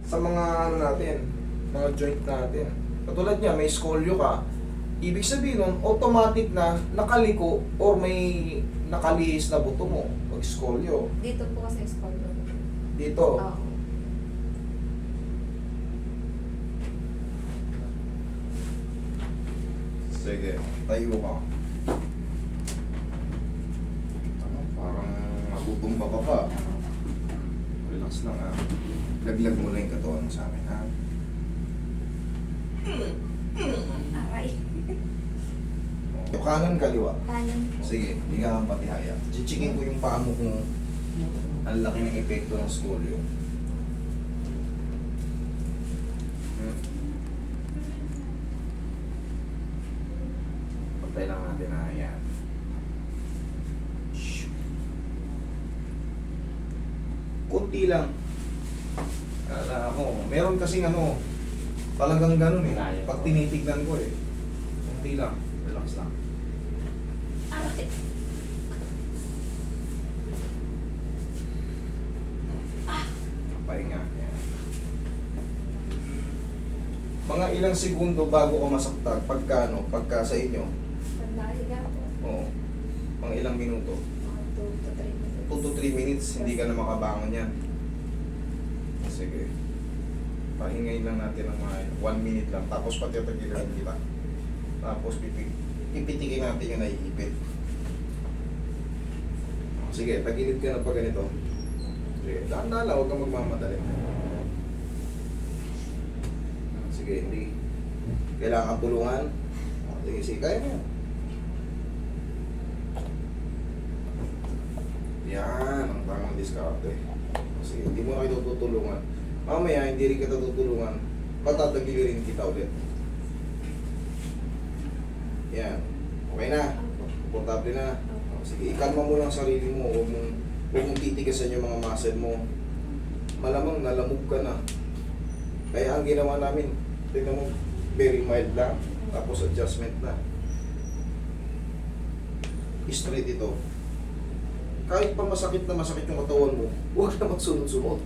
sa mga ano natin, mga joint natin. Katulad niya, may scolio ka. Ibig sabihin nun, automatic na nakaliko or may nakalihis na buto mo pag scolio. Dito po kasi yung spot ko. Dito. Oo. Sige, tayo ka. Ano, parang matutumba ka pa. Relax lang ha. Laglag mo lang yung katawan mo sa amin ha. Aray. Yung kanan kaliwa. Kanan po. Sige, hindi ka kang patihaya. Chichikin ko yung paa mo kung ang laki ng epekto ng scolio. Pantay lang natin na yan. Kunti lang. Kala ako, meron kasing ano, talagang ganun eh. Pag tinitignan ko eh. Kunti lang, relax lang. Aray. Pahinga. Yan. Mga ilang segundo bago ka masaktan, pagka ano, pagka sa inyo, Pag nakahiga po. oo, mga ilang minuto, Mga 2 to 3 minutes. 2 to 3 minutes, hindi ka na makabangon yan. Sige. Pahingayin lang natin ng mga 1 minute lang, tapos patitagilan kita. Tapos pipitikin natin yung naiipit. Sige, tagilid ka na pa ganito. Sige, dahan-dahan lang, huwag kang magmamadali. Sige, hindi. Kailangan tulungan. Sige, sige, kaya mo. Yan, ang tamang diskarte. Sige, hindi mo na kayo tutulungan. Mamaya, hindi rin kita tutulungan. Patatagilin kita ulit. Yan. Okay na? Komportable na? Sige, ikalma mo lang sarili mo. Huwag mong titigasan yung mga muscle mo. Malamang nalamog ka na. Kaya ang ginawa namin, tignan mo, very mild lang. Tapos adjustment na. Straight ito. Kahit pa masakit yung katawan mo, huwag na magsunod-sunod.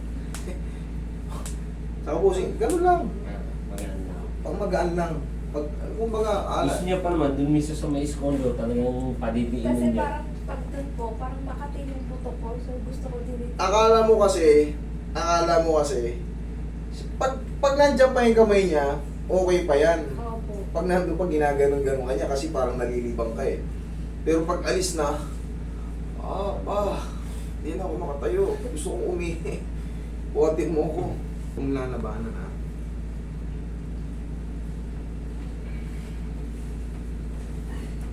Saka po, ganun lang. Maganda. Pag magaan lang. Pag, kumbaga, Gusto niya pa naman, dun mismo sa may skondo, talagang Kasi padidiinin niya. parang pag dun po, parang makatin yung buto ko. So gusto ko din ito. akala mo kasi, pag nandiyan pa yung kamay niya, okay pa yan. Opo. Pag nandun pa, ginaganon-ganon ka niya kasi parang nalilibang ka eh. Pero pag alis na, hindi na ako makatayo. Gusto kong umihi. Buhatin mo ako. Kung lalabanan ha.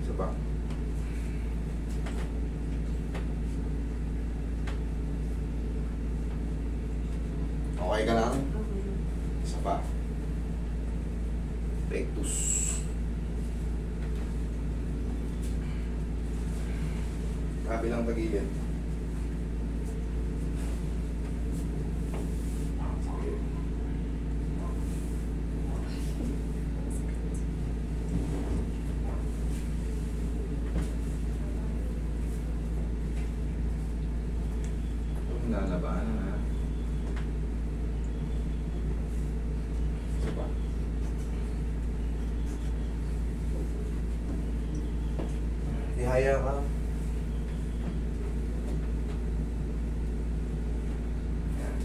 Isa pa. Okay ka lang? Isa pa. Rectus. Kabilang tagilid. Sige. Lalabanan ha. Isa pa. Ihaya ka. Yan.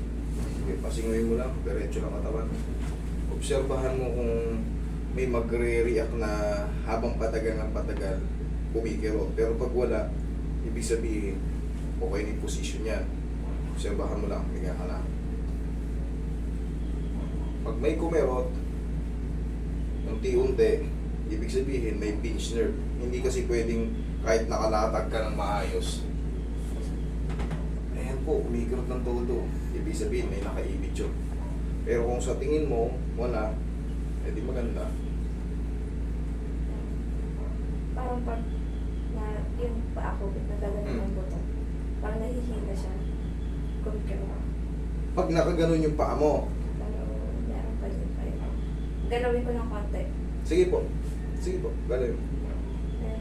Sige, pasingoy mo lang. Diretso lang katawan. Obserbahan mo kung may magre-react na habang patagal ng patagal, kumikirot. Pero pag wala, ibig sabihin, okay na yung position yan. Obserbahan mo lang, higa ka lang. Pag may kumerot, unti-unti, ibig sabihin may pinch nerve. Hindi kasi pwedeng kahit nakalatag ka ng maayos. Ayan po, kumikirot ng todo. Ibig sabihin may nakaibig yun. Pero kung sa tingin mo, wala, edi maganda. Parang pag na yung pa ako, nagagano ng buto. Parang nahihila siya. Kumikiro. Pag nakaganon yung paa mo, Pero meron pa din pa yun. Galawin ko ng konti. sige po, galawin. Eh,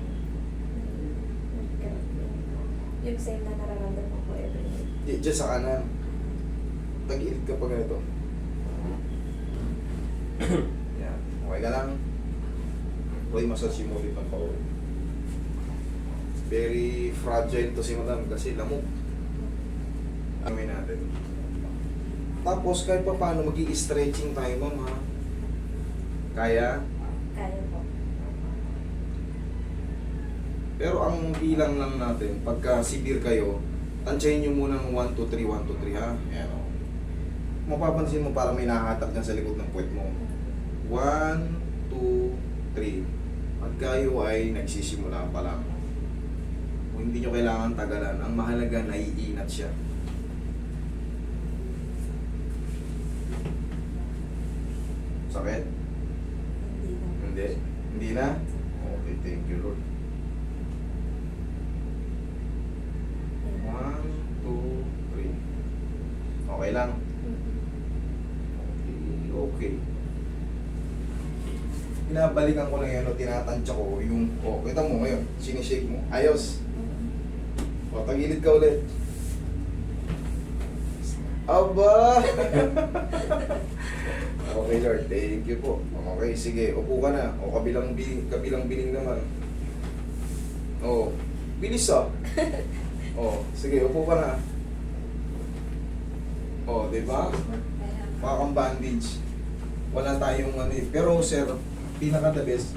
yung same na nararamdaman ko every day. Diyan sa kanan. Tag-ilit ka pa ganito. Yan. Okay ka lang. Roy, massage mo ulit ng pauwi. Very fragile to si madam kasi lamok. Gawin natin. Tapos kahit pa paano mag-i-stretching tayo, ma'am, ha? Kaya? Kaya po. Pero ang bilang lang natin, pagka severe kayo, tansyahin nyo muna ng 1, 2, 3, 1, 2, 3, ha? Ayan, o. Mapapansin mo para may nakahatak dyan sa likod ng puwet mo. 1, 2, 3. Pag kayo ay nagsisimula pa lang. Kung hindi nyo kailangan tagalan, ang mahalaga naiinat siya. Sakit? Hindi na. Hindi? Hindi na? Okay, thank you Lord. 1, 2, 3. Okay lang? Okay. Pinabalikan ko lang yan o tinatansya ko yung, kita mo ngayon, sinishake mo. Ayos. O, tagilid ka ulit. Aba! Okay Lord, thank you po. Okay, sige, upo ka na. O, kabilang biling naman. O, bilis ah. O, sige, upo ka na. O, di ba? Makakang bandage. Wala tayong ano eh. Pero sir, pinaka the best,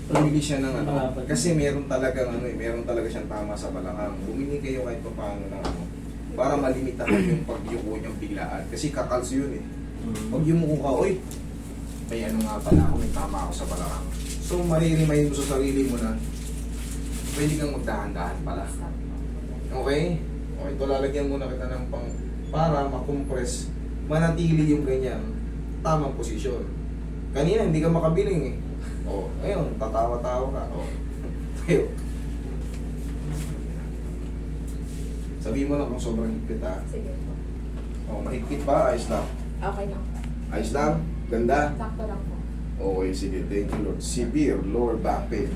bumili siya ng ano. Kasi meron talagang ano eh, meron talaga siyang tama sa balakang. Bumili kayo kahit pa paano ng ano. Para malimitahan yung pagyuko niyang biglaan. Kasi kakalso yun eh. Pag yumuko ka, oy, may ano nga pala ako, may tama ako sa balakang. So maririmayin mo sa sarili mo na pwede kang magdahan-dahan pala. Okay? Okay, ito lalagyan muna kita ng pang para makompress, manatili yung ganyan tamang posisyon. Kanina hindi ka makabiling eh. Oh, ayun, tatawa-tawa ka. Oh. Tayo. Sabihin mo lang kung sobrang higpit ha. Sige po. Oh, mahigpit ba? Ayos lang. Okay lang. Ayos lang? Ganda? Sakto lang po. Okay, sige. Thank you Lord. Severe lower back pain.